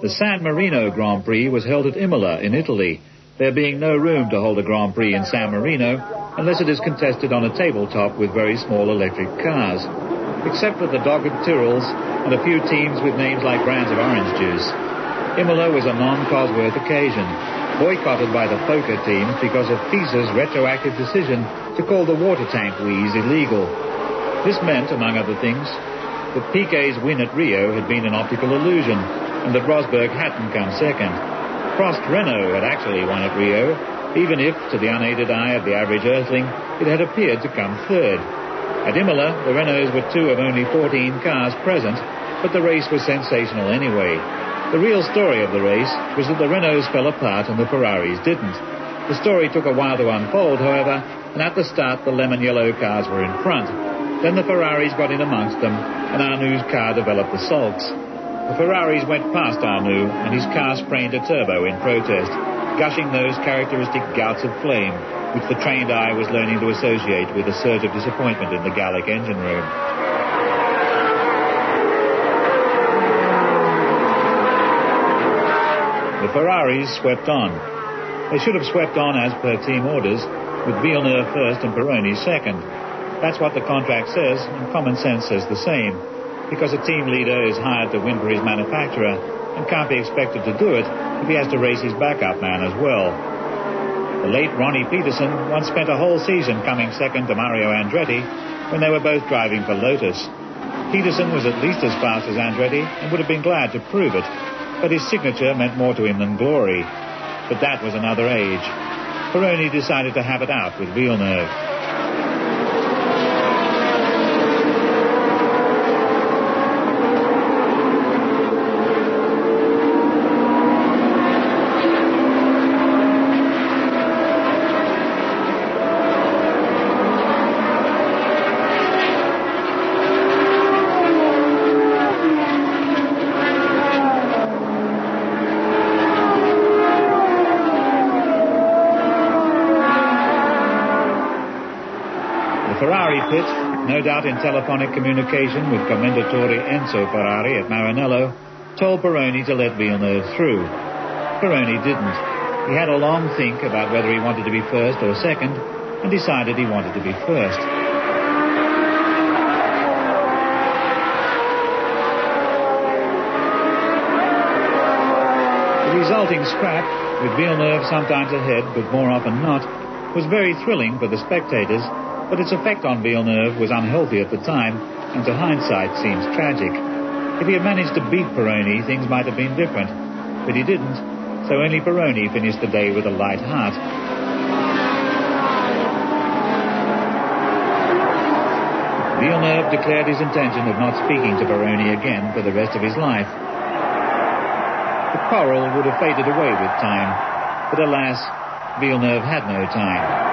The San Marino Grand Prix was held at Ímola in Italy, there being no room to hold a Grand Prix in San Marino unless it is contested on a tabletop with very small electric cars, except for the dogged Tyrrells and a few teams with names like brands of orange juice. Ímola was a non-Cosworth occasion, boycotted by the poker teams because of FISA's retroactive decision to call the water tank wheeze illegal. This meant, among other things, that Piquet's win at Rio had been an optical illusion and that Rosberg hadn't come second. Prost Renault had actually won at Rio, even if, to the unaided eye of the average earthling, it had appeared to come third. At Imola, the Renaults were two of only 14 cars present, but the race was sensational anyway. The real story of the race was that the Renaults fell apart and the Ferraris didn't. The story took a while to unfold, however, and at the start the lemon yellow cars were in front. Then the Ferraris got in amongst them, and Arnoux' car developed the sulks. The Ferraris went past Arnoux, and his car sprained a turbo in protest, gushing those characteristic gouts of flame which the trained eye was learning to associate with a surge of disappointment in the Gallic engine room. The Ferraris swept on. They should have swept on as per team orders, with Villeneuve first and Pironi second. That's what the contract says, and common sense says the same, because a team leader is hired to win for his manufacturer and can't be expected to do it if he has to race his backup man as well. The late Ronnie Peterson once spent a whole season coming second to Mario Andretti when they were both driving for Lotus. Peterson was at least as fast as Andretti and would have been glad to prove it, but his signature meant more to him than glory. But that was another age. Pironi decided to have it out with Villeneuve. Pit, no doubt in telephonic communication with Commendatore Enzo Ferrari at Maranello, told Pironi to let Villeneuve through. Pironi didn't. He had a long think about whether he wanted to be first or second, and decided he wanted to be first. The resulting scrap, with Villeneuve sometimes ahead but more often not, was very thrilling for the spectators, but its effect on Villeneuve was unhealthy at the time, and to hindsight seems tragic. If he had managed to beat Pironi, things might have been different, but he didn't, so only Pironi finished the day with a light heart. Villeneuve declared his intention of not speaking to Pironi again for the rest of his life. The quarrel would have faded away with time, but alas, Villeneuve had no time.